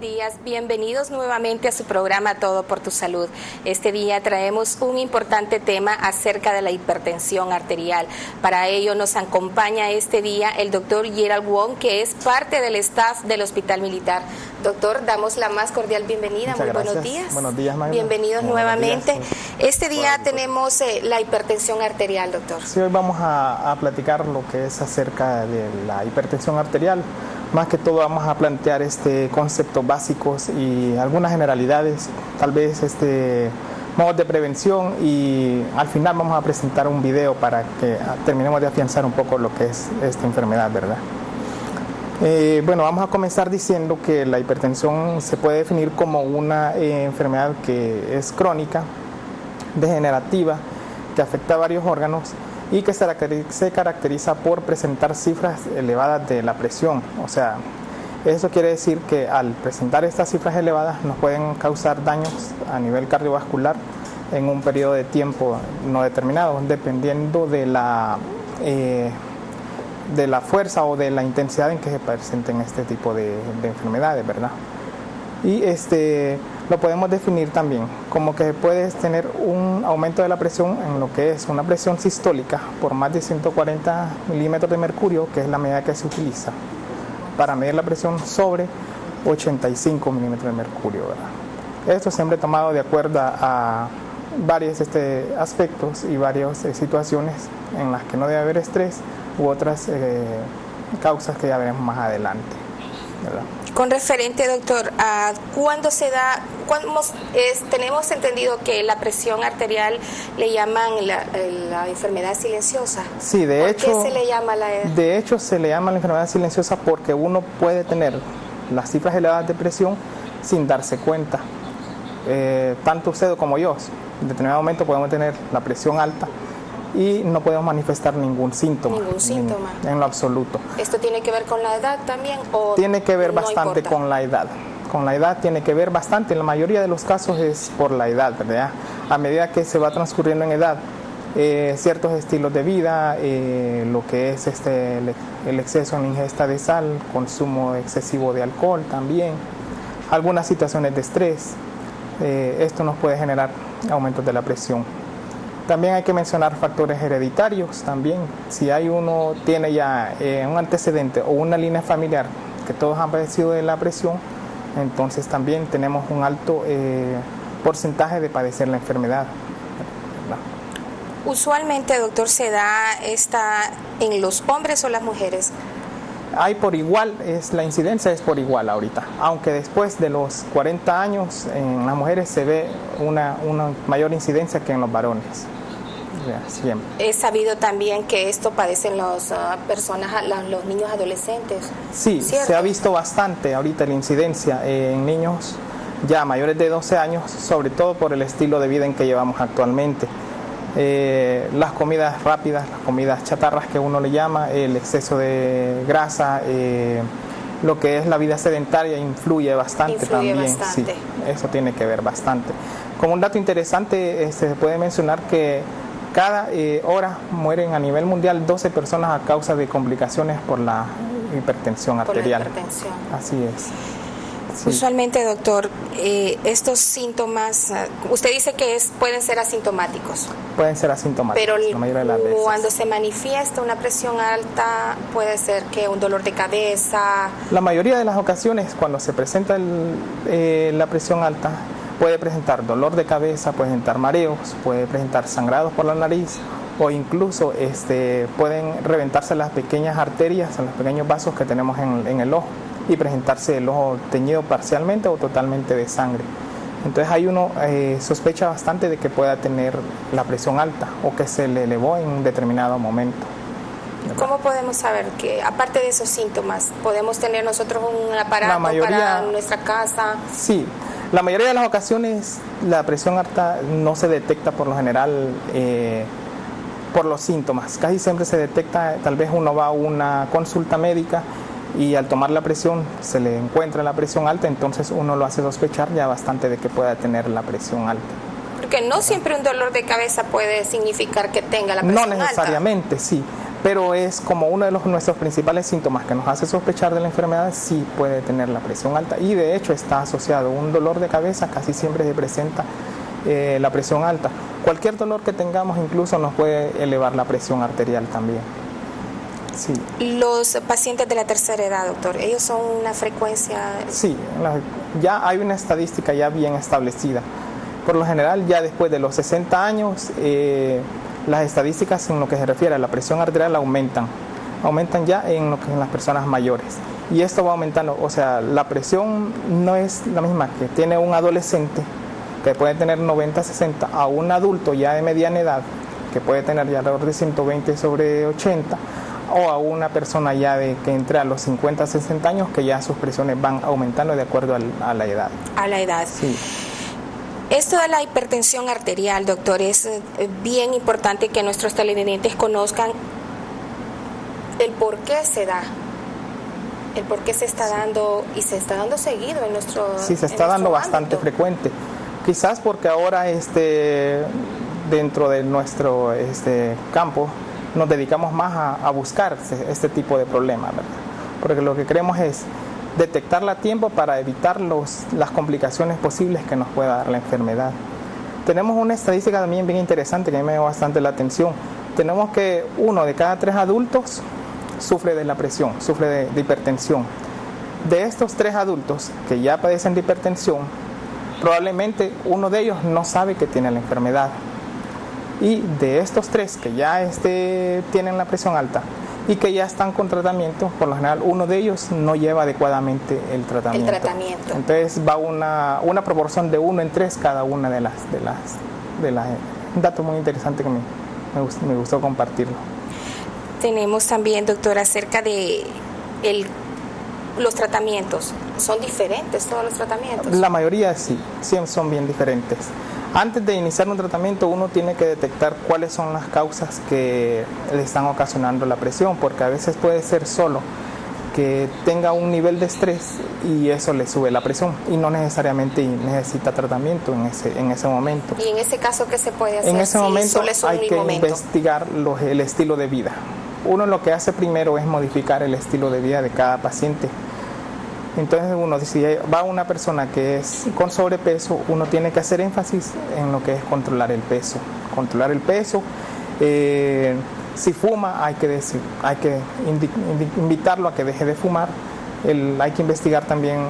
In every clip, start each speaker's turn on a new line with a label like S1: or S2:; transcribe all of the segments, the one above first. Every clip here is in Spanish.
S1: días. Bienvenidos nuevamente a su programa Todo por tu Salud. Este día traemos un importante tema acerca de la hipertensión arterial. Para ello nos acompaña este día el doctor Gerald Wong, que es parte del staff del Hospital Militar. Doctor, damos la más cordial bienvenida.
S2: Muchas
S1: Muy
S2: gracias.
S1: buenos días.
S2: Buenos días, Magda.
S1: Bienvenidos nuevamente. Este día tenemos la hipertensión arterial, doctor.
S2: Sí, hoy vamos a platicar lo que es acerca de la hipertensión arterial. Más que todo vamos a plantear conceptos básicos y algunas generalidades, tal vez modos de prevención, y al final vamos a presentar un video para que terminemos de afianzar un poco lo que es esta enfermedad, ¿verdad? Bueno, vamos a comenzar diciendo que la hipertensión se puede definir como una enfermedad que es crónica, degenerativa, que afecta a varios órganos y que se caracteriza por presentar cifras elevadas de la presión. O sea, eso quiere decir que al presentar estas cifras elevadas nos pueden causar daños a nivel cardiovascular en un periodo de tiempo no determinado, dependiendo de la fuerza o de la intensidad en que se presenten este tipo de enfermedades, ¿verdad? Y lo podemos definir también como que puedes tener un aumento de la presión en lo que es una presión sistólica por más de 140 milímetros de mercurio, que es la medida que se utiliza para medir la presión sobre 85 milímetros de mercurio, ¿verdad? Esto siempre tomado de acuerdo a varios aspectos y varias situaciones en las que no debe haber estrés u otras causas que ya veremos más adelante, ¿verdad?
S1: Con referente, doctor, a cuándo se da, tenemos entendido que la presión arterial le llaman la enfermedad silenciosa.
S2: Sí, de hecho.
S1: ¿Por qué se le llama
S2: De hecho, se le llama la enfermedad silenciosa porque uno puede tener las cifras elevadas de presión sin darse cuenta. Tanto usted como yo, en determinado momento podemos tener la presión alta y no podemos manifestar ningún síntoma. En lo absoluto.
S1: ¿Esto tiene que ver con la edad también? ¿O
S2: tiene que ver
S1: no
S2: bastante
S1: importa?
S2: Con la edad. Con la edad tiene que ver bastante. En la mayoría de los casos es por la edad, ¿verdad? A medida que se va transcurriendo en edad, ciertos estilos de vida, lo que es el exceso en ingesta de sal, consumo excesivo de alcohol también, algunas situaciones de estrés, esto nos puede generar aumentos de la presión. También hay que mencionar factores hereditarios también. Si uno tiene ya un antecedente o una línea familiar que todos han padecido de la presión, entonces también tenemos un alto porcentaje de padecer la enfermedad.
S1: Usualmente, doctor, ¿se da en los hombres o las mujeres?
S2: Hay por igual, la incidencia es por igual ahorita, aunque después de los 40 años en las mujeres se ve una mayor incidencia que en los varones. Siempre.
S1: He sabido también que esto padecen las personas, los niños adolescentes.
S2: Sí, ¿cierto? Se ha visto bastante ahorita la incidencia en niños ya mayores de 12 años, sobre todo por el estilo de vida en que llevamos actualmente. Las comidas rápidas, las comidas chatarras que uno le llama, el exceso de grasa, lo que es la vida sedentaria influye bastante también. Sí, eso tiene que ver bastante. Como un dato interesante, se puede mencionar que cada hora mueren a nivel mundial 12 personas a causa de complicaciones por la hipertensión arterial. Así es. Sí.
S1: Usualmente, doctor, estos síntomas, usted dice que pueden ser asintomáticos.
S2: Pueden ser asintomáticos.
S1: Pero
S2: la mayoría de las veces.
S1: Cuando se manifiesta una presión alta, puede ser que un dolor de cabeza.
S2: La mayoría de las ocasiones, cuando se presenta la presión alta, puede presentar dolor de cabeza, puede presentar mareos, puede presentar sangrados por la nariz, o incluso pueden reventarse las pequeñas arterias, los pequeños vasos que tenemos en el ojo, y presentarse el ojo teñido parcialmente o totalmente de sangre. Entonces ahí uno sospecha bastante de que pueda tener la presión alta o que se le elevó en un determinado momento.
S1: ¿Cómo podemos saber que, aparte de esos síntomas, podemos tener nosotros un aparato para nuestra casa?
S2: Sí, la mayoría de las ocasiones la presión alta no se detecta por lo general por los síntomas. Casi siempre se detecta, tal vez uno va a una consulta médica y al tomar la presión se le encuentra la presión alta, entonces uno lo hace sospechar ya bastante de que pueda tener la presión alta.
S1: Porque no siempre un dolor de cabeza puede significar que tenga la presión alta.
S2: No necesariamente, sí. pero es como uno de nuestros principales síntomas que nos hace sospechar de la enfermedad. Sí puede tener la presión alta, y de hecho está asociado un dolor de cabeza, casi siempre se presenta la presión alta. Cualquier dolor que tengamos incluso nos puede elevar la presión arterial también. Sí.
S1: Los pacientes de la tercera edad, doctor, ¿ellos son una frecuencia?
S2: Sí, ya hay una estadística ya bien establecida. Por lo general, ya después de los 60 años, las estadísticas en lo que se refiere a la presión arterial aumentan ya en las personas mayores. Y esto va aumentando, o sea, la presión no es la misma que tiene un adolescente, que puede tener 90, 60, a un adulto ya de mediana edad, que puede tener ya alrededor de 120/80, o a una persona ya que entre a los 50, 60 años, que ya sus presiones van aumentando de acuerdo a la edad.
S1: A la edad.
S2: Sí.
S1: Esto de la hipertensión arterial, doctor, es bien importante que nuestros televidentes conozcan el por qué se da, el por qué se está dando, y se está dando seguido en nuestro
S2: Sí, se está dando bastante frecuente. Quizás porque ahora dentro de nuestro campo nos dedicamos más a buscar este tipo de problemas, ¿verdad? Porque lo que queremos es detectarla a tiempo para evitar las complicaciones posibles que nos pueda dar la enfermedad. Tenemos una estadística también bien interesante que a mí me llama bastante la atención. Tenemos que 1 de cada 3 adultos sufre de la presión, sufre de hipertensión. De estos 3 adultos que ya padecen de hipertensión, probablemente uno de ellos no sabe que tiene la enfermedad. Y de estos 3 que ya tienen la presión alta y que ya están con tratamiento, por lo general uno de ellos no lleva adecuadamente el tratamiento. Entonces va una proporción de 1 en 3 cada una de las un dato muy interesante que me gustó compartirlo.
S1: Tenemos también, doctor, acerca de los tratamientos. ¿Son diferentes todos los tratamientos?
S2: La mayoría sí son bien diferentes. Antes de iniciar un tratamiento, uno tiene que detectar cuáles son las causas que le están ocasionando la presión, porque a veces puede ser solo que tenga un nivel de estrés y eso le sube la presión, y no necesariamente necesita tratamiento en ese momento.
S1: ¿Y en ese caso qué se puede hacer?
S2: En ese momento hay que investigar el estilo de vida. Uno lo que hace primero es modificar el estilo de vida de cada paciente. Entonces si va una persona que es con sobrepeso, uno tiene que hacer énfasis en lo que es controlar el peso. Controlar el peso. Si fuma, hay que invitarlo a que deje de fumar. Hay que investigar también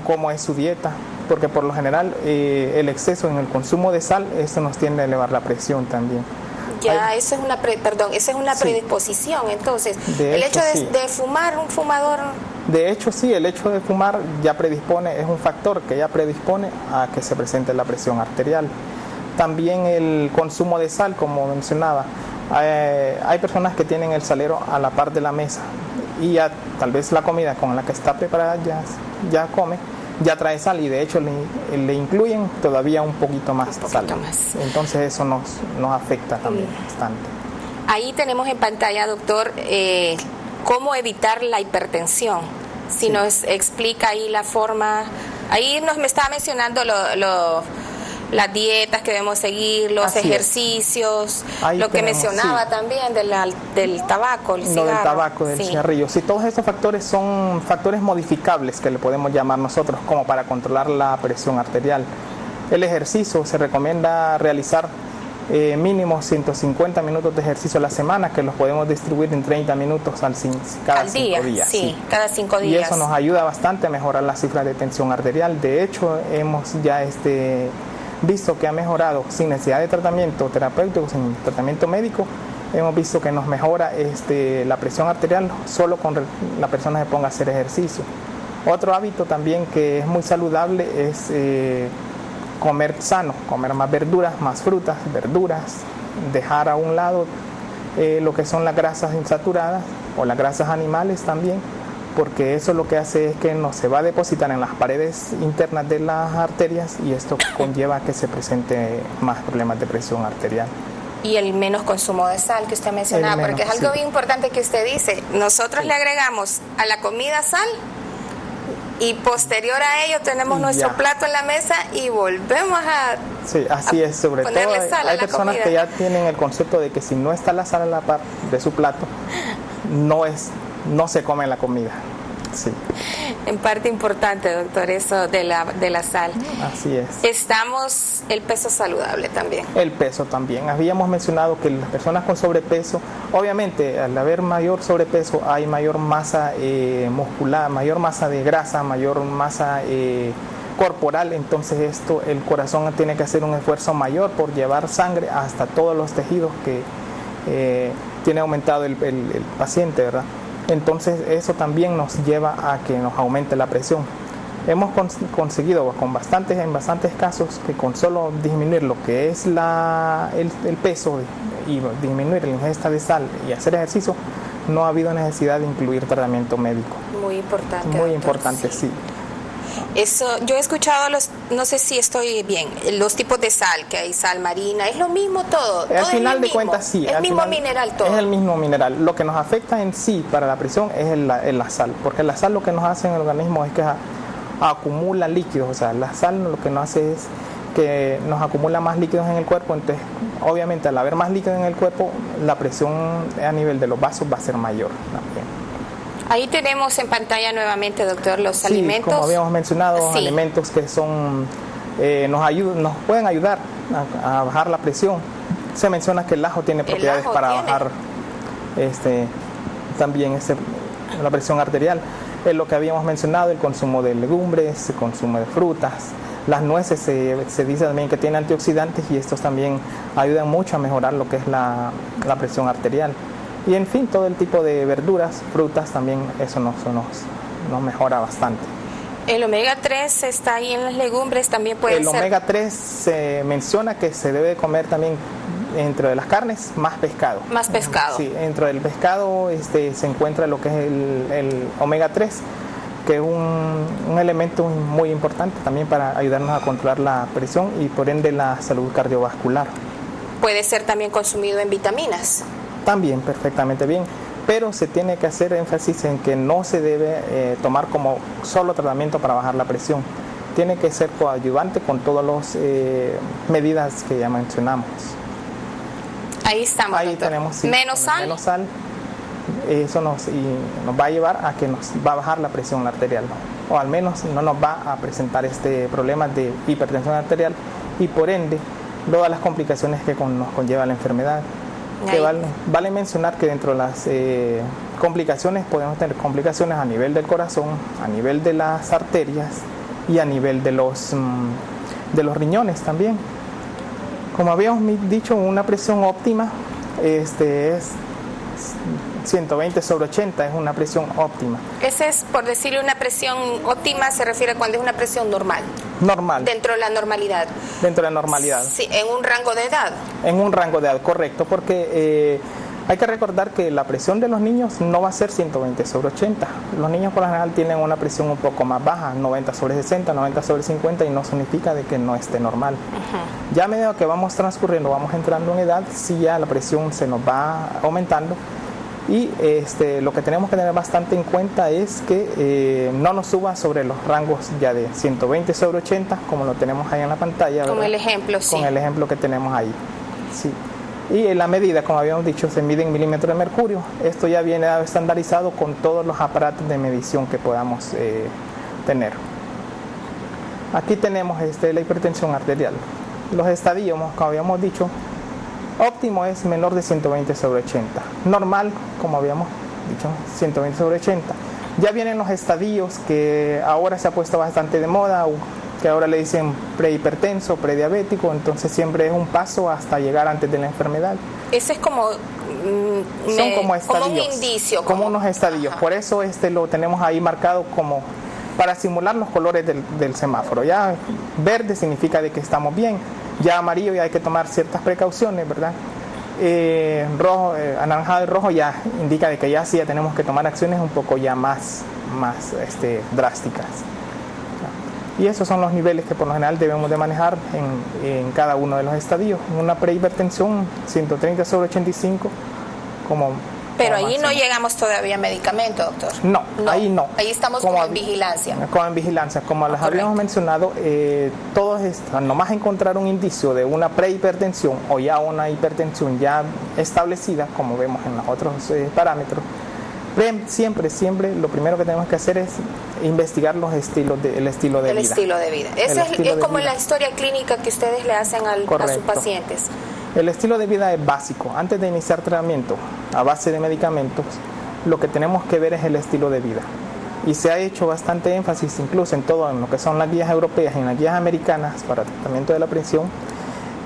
S2: cómo es su dieta, porque por lo general el exceso en el consumo de sal, esto nos tiende a elevar la presión también.
S1: Ya, esa es una predisposición, entonces. El hecho de fumar, un fumador...
S2: De hecho, sí, el hecho de fumar ya predispone, es un factor que ya predispone a que se presente la presión arterial. También el consumo de sal, como mencionaba. Hay personas que tienen el salero a la par de la mesa y ya tal vez la comida con la que está preparada ya come, ya trae sal, y de hecho le incluyen todavía un poquito más sal. Entonces eso nos afecta también bastante.
S1: Ahí tenemos en pantalla, doctor, cómo evitar la hipertensión. Si nos explica ahí la forma. Ahí me estaba mencionando las dietas que debemos seguir, los ejercicios, lo que mencionaba también del tabaco, el cigarro.
S2: Lo del tabaco, del cigarrillo. Sí, todos estos factores son factores modificables que le podemos llamar nosotros como para controlar la presión arterial. El ejercicio, se recomienda realizar mínimo 150 minutos de ejercicio a la semana, que los podemos distribuir en 30 minutos cada 5 días.
S1: Sí, cada 5 días.
S2: Y eso nos ayuda bastante a mejorar las cifras de tensión arterial. De hecho, hemos ya visto que ha mejorado sin necesidad de tratamiento terapéutico, sin tratamiento médico. Hemos visto que nos mejora la presión arterial solo con la persona que ponga a hacer ejercicio. Otro hábito también que es muy saludable es comer sano, comer más verduras, más frutas, verduras, dejar a un lado lo que son las grasas insaturadas o las grasas animales también, porque eso lo que hace es que no se va a depositar en las paredes internas de las arterias, y esto conlleva a que se presente más problemas de presión arterial.
S1: Y el menos consumo de sal que usted mencionaba, porque es algo bien importante que usted dice. Nosotros le agregamos a la comida sal, y posterior a ello tenemos nuestro plato en la mesa y volvemos
S2: Sí, así es, sobre todo hay personas que ya tienen el concepto de que si no está la sal a la par de su plato, no se come la comida. Sí.
S1: En parte importante, doctor, eso de la sal.
S2: Así es.
S1: El peso saludable también.
S2: El peso también. Habíamos mencionado que las personas con sobrepeso, obviamente al haber mayor sobrepeso hay mayor masa muscular, mayor masa de grasa, mayor masa corporal, entonces el corazón tiene que hacer un esfuerzo mayor por llevar sangre hasta todos los tejidos que tiene aumentado el paciente, ¿verdad? Entonces eso también nos lleva a que nos aumente la presión. Hemos conseguido en bastantes casos que con solo disminuir lo que es el peso y disminuir la ingesta de sal y hacer ejercicio, no ha habido necesidad de incluir tratamiento médico.
S1: Muy importante.
S2: Muy doctor, importante, sí.
S1: Eso, yo he escuchado no sé si estoy bien, los tipos de sal, que hay sal marina, es lo mismo todo.
S2: Al final de cuentas sí.
S1: Es el mismo mineral todo.
S2: Es el mismo mineral. Lo que nos afecta en sí para la presión es la sal, porque la sal lo que nos hace en el organismo es que acumula líquidos, o sea, la sal lo que nos hace es que nos acumula más líquidos en el cuerpo, entonces obviamente al haber más líquidos en el cuerpo, la presión a nivel de los vasos va a ser mayor también.
S1: Ahí tenemos en pantalla nuevamente, doctor, los alimentos.
S2: Como habíamos mencionado, alimentos que nos pueden ayudar a bajar la presión. Se menciona que el ajo tiene propiedades para bajar también la presión arterial. Es lo que habíamos mencionado, el consumo de legumbres, el consumo de frutas. Las nueces se dice también que tienen antioxidantes y estos también ayudan mucho a mejorar lo que es la presión arterial. Y en fin, todo el tipo de verduras, frutas también, eso nos mejora bastante.
S1: El omega 3 está ahí en las legumbres, también puede ser.
S2: El omega 3 se menciona que se debe comer también dentro de las carnes, más pescado.
S1: Más pescado.
S2: Sí, dentro del pescado se encuentra lo que es el omega 3, que es un elemento muy importante también para ayudarnos a controlar la presión y por ende la salud cardiovascular.
S1: Puede ser también consumido en vitaminas.
S2: También perfectamente bien, pero se tiene que hacer énfasis en que no se debe tomar como solo tratamiento para bajar la presión. Tiene que ser coadyuvante con todas las medidas que ya mencionamos.
S1: Ahí estamos,
S2: ahí
S1: doctor.
S2: Tenemos sí,
S1: menos sal.
S2: Menos sal. Eso nos va a llevar a que nos va a bajar la presión arterial, o al menos no nos va a presentar problemas de hipertensión arterial y por ende todas las complicaciones que nos conlleva la enfermedad. Que vale mencionar que dentro de las complicaciones podemos tener complicaciones a nivel del corazón, a nivel de las arterias y a nivel de los riñones también. Como habíamos dicho, una presión óptima es 120/80, es una presión óptima.
S1: Ese es, por decirle, una presión óptima, se refiere cuando es una presión normal.
S2: Normal.
S1: Dentro de la normalidad.
S2: Dentro de la normalidad.
S1: Sí, en un rango de edad.
S2: En un rango de edad, correcto, porque hay que recordar que la presión de los niños no va a ser 120/80. Los niños por lo general tienen una presión un poco más baja, 90/60, 90/50, y no significa de que no esté normal. Ya a medida que vamos transcurriendo, vamos entrando en edad, sí ya la presión se nos va aumentando. Y lo que tenemos que tener bastante en cuenta es que no nos suba sobre los rangos ya de 120/80, como lo tenemos ahí en la pantalla.
S1: Con
S2: ¿verdad?
S1: el ejemplo, sí.
S2: Con el ejemplo que tenemos ahí. Sí. Y la medida, como habíamos dicho, se mide en milímetros de mercurio. Esto ya viene estandarizado con todos los aparatos de medición que podamos tener. Aquí tenemos la hipertensión arterial. Los estadios, como habíamos dicho, óptimo es menor de 120/80. Normal, como habíamos dicho, 120/80. Ya vienen los estadios que ahora se ha puesto bastante de moda, que ahora le dicen prehipertenso, prediabético, entonces siempre es un paso hasta llegar antes de la enfermedad.
S1: Ese es como...
S2: son como estadios.
S1: Como un indicio.
S2: Como unos estadios. Ajá. Por eso lo tenemos ahí marcado como para simular los colores del semáforo. Ya verde significa de que estamos bien. Ya amarillo ya hay que tomar ciertas precauciones, ¿verdad? Rojo, anaranjado y rojo ya indica de que ya sí ya tenemos que tomar acciones un poco ya más drásticas. Y esos son los niveles que por lo general debemos de manejar en cada uno de los estadios. En una prehipertensión, 130/85, como
S1: Pero ahí no llegamos todavía a medicamento, doctor.
S2: No, ahí no.
S1: Ahí estamos como en vigilancia.
S2: Como en vigilancia. Como les habíamos mencionado, todos están, nomás encontrar un indicio de una prehipertensión o ya una hipertensión ya establecida, como vemos en los otros parámetros, siempre lo primero que tenemos que hacer es investigar el estilo de vida.
S1: El estilo de vida. Ese es como la historia clínica que ustedes le hacen a sus pacientes.
S2: El estilo de vida es básico. Antes de iniciar tratamiento a base de medicamentos, lo que tenemos que ver es el estilo de vida. Y se ha hecho bastante énfasis incluso en todo, en lo que son las guías europeas y en las guías americanas para tratamiento de la presión,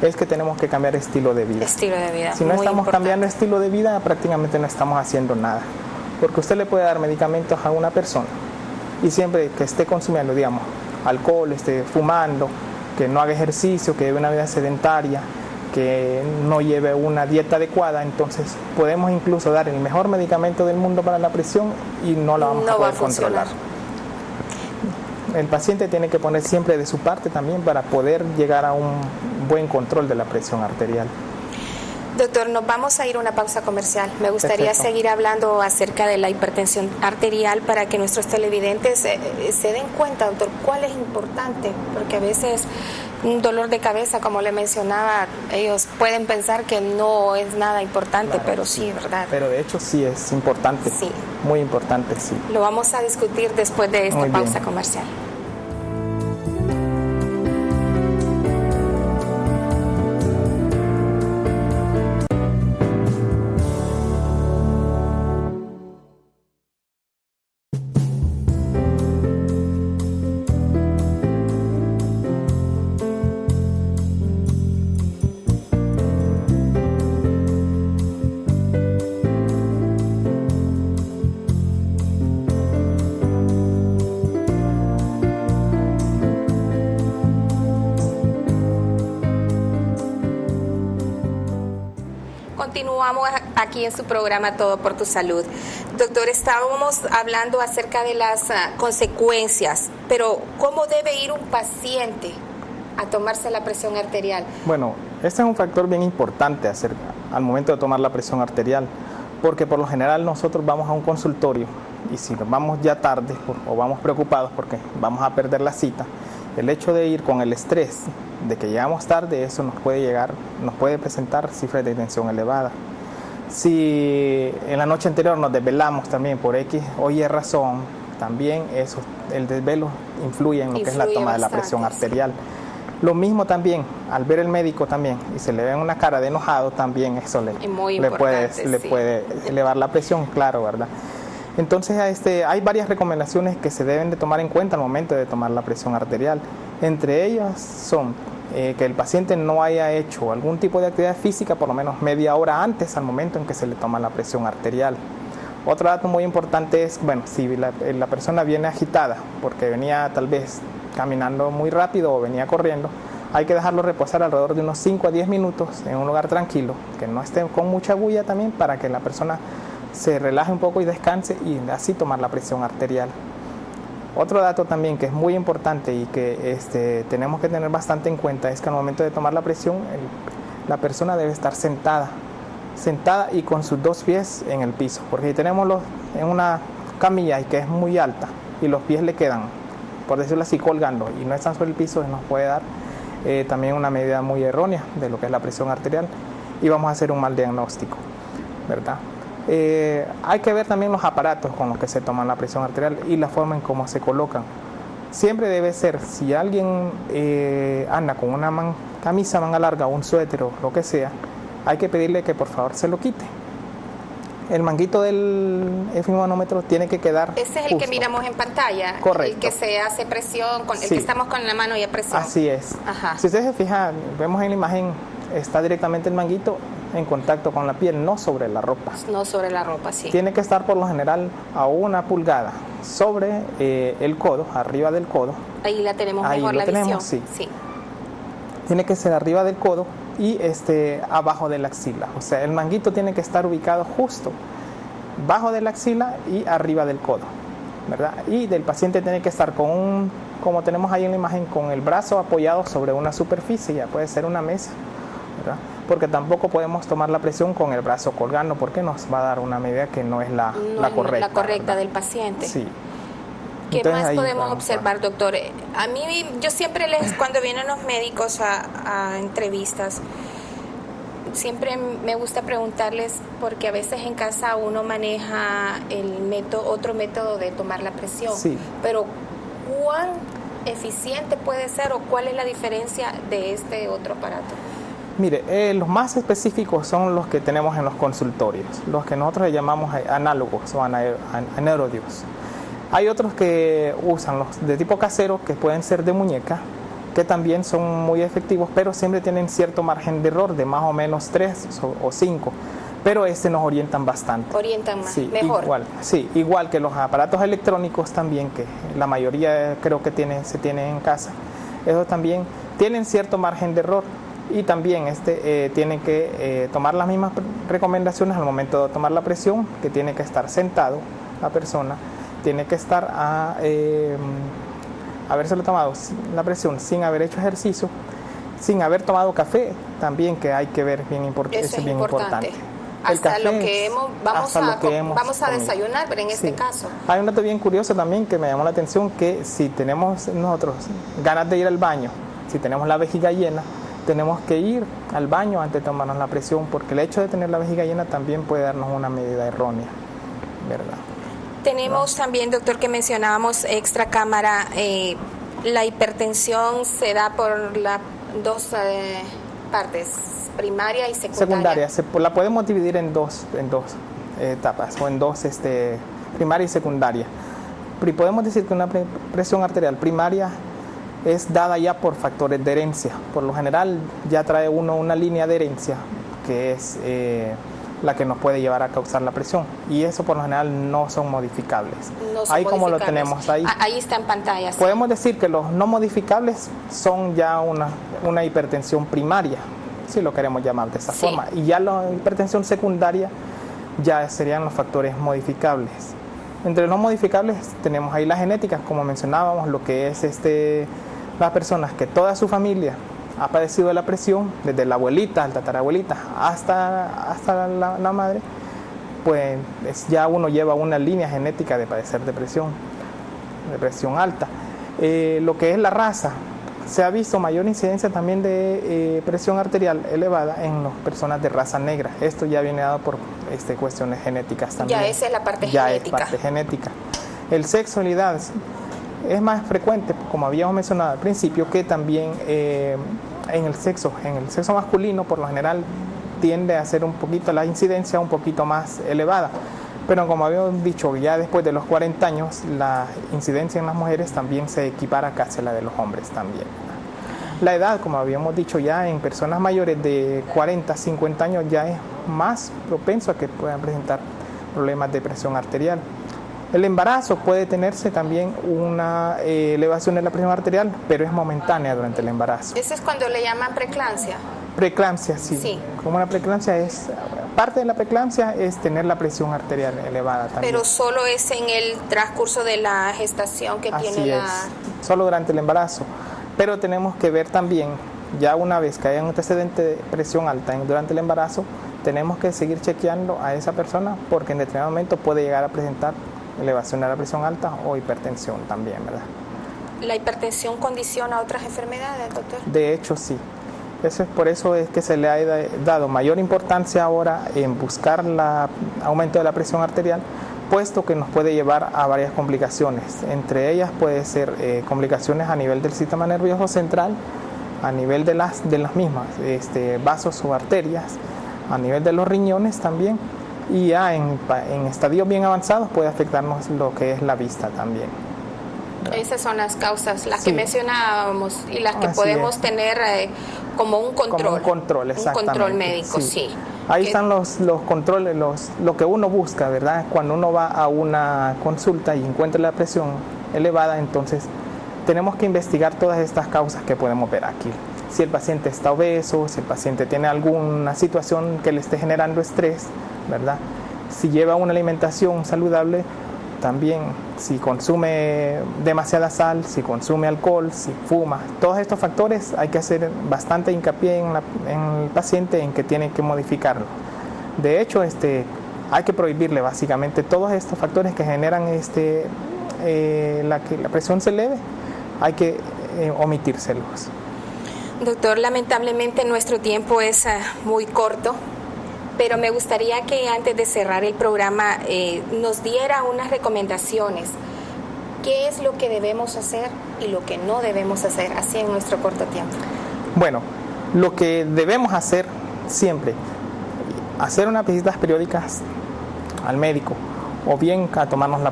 S2: es que tenemos que cambiar estilo de vida.
S1: Estilo de vida.
S2: Si no estamos cambiando estilo de vida, prácticamente no estamos haciendo nada. Porque usted le puede dar medicamentos a una persona y siempre que esté consumiendo, digamos, alcohol, esté fumando, que no haga ejercicio, que lleve una vida sedentaria, que no lleve una dieta adecuada, entonces podemos incluso dar el mejor medicamento del mundo para la presión y no la vamos a poder controlar. El paciente tiene que poner siempre de su parte también para poder llegar a un buen control de la presión arterial.
S1: Doctor, nos vamos a ir a una pausa comercial. Me gustaría seguir hablando acerca de la hipertensión arterial para que nuestros televidentes se den cuenta, doctor, cuál es importante, porque a veces un dolor de cabeza, como le mencionaba, ellos pueden pensar que no es nada importante, claro, pero sí, ¿verdad?
S2: Pero de hecho sí es importante, sí, muy importante, sí.
S1: Lo vamos a discutir después de esta pausa comercial. Continuamos aquí en su programa Todo por tu Salud. Doctor, estábamos hablando acerca de las consecuencias, pero ¿cómo debe ir un paciente a tomarse la presión arterial?
S2: Bueno, este es un factor bien importante al momento de tomar la presión arterial, porque por lo general nosotros vamos a un consultorio y si nos vamos ya tarde o vamos preocupados porque vamos a perder la cita, el hecho de ir con el estrés de que llegamos tarde, eso nos puede presentar cifras de tensión elevada. Si en la noche anterior nos desvelamos también por X o Y razón, también el desvelo influye en lo que es la toma de la presión arterial. Lo mismo también, al ver el médico también, y se le ve una cara de enojado, también eso le puede elevar la presión, claro, ¿verdad? Entonces hay varias recomendaciones que se deben de tomar en cuenta al momento de tomar la presión arterial. Entre ellas son que el paciente no haya hecho algún tipo de actividad física por lo menos media hora antes al momento en que se le toma la presión arterial. Otro dato muy importante es, bueno, si la persona viene agitada porque venía tal vez caminando muy rápido o venía corriendo, hay que dejarlo reposar alrededor de unos 5 a 10 minutos en un lugar tranquilo, que no esté con mucha bulla también, para que la persona se relaje un poco y descanse y así tomar la presión arterial. Otro dato también que es muy importante y que tenemos que tener bastante en cuenta es que al momento de tomar la presión la persona debe estar sentada y con sus 2 pies en el piso, porque si tenemos en una camilla y que es muy alta y los pies le quedan, por decirlo así, colgando y no están sobre el piso, nos puede dar también una medida muy errónea de lo que es la presión arterial y vamos a hacer un mal diagnóstico, ¿verdad? Hay que ver también los aparatos con los que se toman la presión arterial y la forma en cómo se colocan. Siempre debe ser, si alguien anda con una camisa manga larga o un suéter o lo que sea, hay que pedirle que por favor se lo quite. El manguito del efimomanómetro tiene que quedar
S1: Ese es el que miramos en pantalla.
S2: Correcto.
S1: El que se hace presión, el que estamos con la mano y a presión.
S2: Así es.
S1: Ajá.
S2: Si ustedes se fijan, vemos en la imagen, está directamente el manguito en contacto con la piel, no sobre la ropa.
S1: No sobre la ropa, sí.
S2: Tiene que estar por lo general a 1 pulgada sobre el codo, arriba del codo.
S1: Ahí la tenemos mejor la visión.
S2: Sí. Tiene que ser arriba del codo y abajo de la axila. O sea, el manguito tiene que estar ubicado justo bajo de la axila y arriba del codo, ¿verdad? Y del paciente tiene que estar como tenemos ahí en la imagen, con el brazo apoyado sobre una superficie, ya puede ser una mesa, ¿verdad? porque tampoco podemos tomar la presión con el brazo colgando, porque nos va a dar una medida que no es la correcta.
S1: La correcta del paciente.
S2: Sí.
S1: ¿Qué
S2: Entonces,
S1: más podemos observar, doctor? A mí, yo siempre cuando vienen los médicos a entrevistas, siempre me gusta preguntarles, porque a veces en casa uno maneja otro método de tomar la presión,
S2: sí,
S1: pero ¿cuán eficiente puede ser o cuál es la diferencia de este otro aparato?
S2: Mire, los más específicos son los que tenemos en los consultorios, los que nosotros le llamamos análogos o aneródios. Hay otros que usan los de tipo casero, que pueden ser de muñeca, que también son muy efectivos, pero siempre tienen cierto margen de error de más o menos 3 o 5, pero nos orientan bastante.
S1: Orientan más,
S2: sí,
S1: mejor.
S2: Igual que los aparatos electrónicos también, que la mayoría creo que se tienen en casa, esos también tienen cierto margen de error y también tienen que tomar las mismas recomendaciones al momento de tomar la presión, que tiene que estar sentado la persona, tiene que estar habérselo tomado la presión sin haber hecho ejercicio, sin haber tomado café, también, que hay que ver,
S1: eso es bien importante.
S2: Hasta
S1: lo que vamos a desayunar, pero en este caso.
S2: Hay un dato bien curioso también que me llamó la atención, que si tenemos nosotros ganas de ir al baño, si tenemos la vejiga llena, tenemos que ir al baño antes de tomarnos la presión, porque el hecho de tener la vejiga llena también puede darnos una medida errónea, ¿verdad?
S1: Tenemos también, doctor, que mencionábamos extra cámara, la hipertensión se da por las dos partes, primaria y secundaria.
S2: La podemos dividir en dos etapas, o en dos, primaria y secundaria. Podemos decir que una presión arterial primaria es dada ya por factores de herencia. Por lo general ya trae uno una línea de herencia, que es la que nos puede llevar a causar la presión, y eso por lo general no son modificables. Como lo tenemos ahí.
S1: Ahí está en pantalla. Sí.
S2: Podemos decir que los no modificables son ya una hipertensión primaria, si lo queremos llamar de esa forma, y ya la hipertensión secundaria ya serían los factores modificables. Entre los no modificables tenemos ahí la genética, como mencionábamos, lo que es las personas que toda su familia ha padecido de la presión, desde la abuelita, la tatarabuelita, hasta la madre, pues ya uno lleva una línea genética de padecer de presión alta. Lo que es la raza, se ha visto mayor incidencia también de presión arterial elevada en las personas de raza negra. Esto ya viene dado por cuestiones genéticas también.
S1: Ya esa es la parte
S2: ya
S1: genética.
S2: Es parte genética. El sexo y la edad es más frecuente, como habíamos mencionado al principio, que también en el sexo masculino por lo general tiende a ser un poquito la incidencia un poquito más elevada, pero como habíamos dicho, ya después de los 40 años la incidencia en las mujeres también se equipara casi a la de los hombres también. La edad, como habíamos dicho, ya en personas mayores de 40, 50 años ya es más propenso a que puedan presentar problemas de presión arterial. El embarazo puede tenerse también una elevación de la presión arterial, pero es momentánea durante el embarazo.
S1: ¿Eso es cuando le llaman preeclampsia?
S2: Preeclampsia, sí. Como una preeclampsia parte de la preeclampsia es tener la presión arterial elevada también.
S1: Pero solo es en el transcurso de la gestación que tiene la...
S2: Solo durante el embarazo. Pero tenemos que ver también, ya una vez que haya un antecedente de presión alta durante el embarazo, tenemos que seguir chequeando a esa persona, porque en determinado momento puede llegar a presentar elevación de la presión alta o hipertensión también, ¿verdad?
S1: ¿La hipertensión condiciona otras enfermedades, doctor?
S2: De hecho, sí. Por eso es que se le ha dado mayor importancia ahora en buscar el aumento de la presión arterial, puesto que nos puede llevar a varias complicaciones. Entre ellas puede ser complicaciones a nivel del sistema nervioso central, a nivel de las mismas vasos o arterias, a nivel de los riñones también, y ya en estadios bien avanzados puede afectarnos lo que es la vista también.
S1: Esas son las causas, las que mencionábamos, y las que podemos tener como un control.
S2: Como un control, exactamente.
S1: Un control médico, sí.
S2: Ahí están los controles, lo que uno busca, ¿verdad? Cuando uno va a una consulta y encuentra la presión elevada, entonces tenemos que investigar todas estas causas que podemos ver aquí. Si el paciente está obeso, si el paciente tiene alguna situación que le esté generando estrés, ¿verdad? Si lleva una alimentación saludable, también, si consume demasiada sal, si consume alcohol, si fuma, todos estos factores hay que hacer bastante hincapié en el paciente en que tiene que modificarlo. De hecho, hay que prohibirle básicamente todos estos factores que generan que la presión se eleve, hay que omitírselos.
S1: Doctor, lamentablemente nuestro tiempo es muy corto, pero me gustaría que antes de cerrar el programa nos diera unas recomendaciones. ¿Qué es lo que debemos hacer y lo que no debemos hacer así en nuestro corto tiempo?
S2: Bueno, lo que debemos hacer siempre, hacer unas visitas periódicas al médico o bien a tomarnos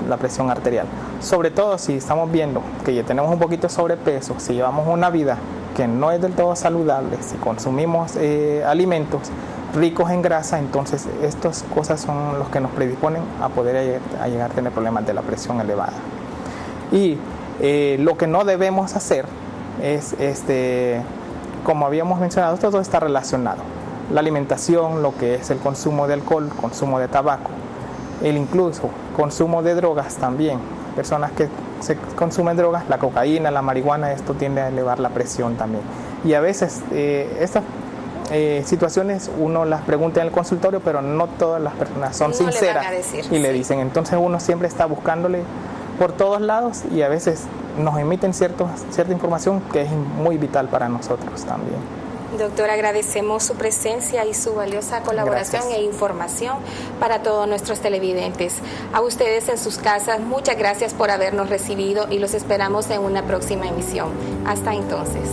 S2: la presión arterial. Sobre todo si estamos viendo que ya tenemos un poquito de sobrepeso, si llevamos una vida que no es del todo saludable, si consumimos alimentos ricos en grasa, entonces estas cosas son los que nos predisponen a poder llegar a tener problemas de la presión elevada. Y lo que no debemos hacer es, como habíamos mencionado, todo está relacionado. La alimentación, lo que es el consumo de alcohol, consumo de tabaco, el incluso consumo de drogas también. Personas que se consumen drogas, la cocaína, la marihuana, esto tiende a elevar la presión también. Y a veces estas situaciones uno las pregunta en el consultorio, pero no todas las personas son sinceras le dicen. Entonces uno siempre está buscándole por todos lados y a veces nos emiten cierta información que es muy vital para nosotros también.
S1: Doctor, agradecemos su presencia y su valiosa colaboración e información para todos nuestros televidentes. A ustedes en sus casas, muchas gracias por habernos recibido y los esperamos en una próxima emisión. Hasta entonces.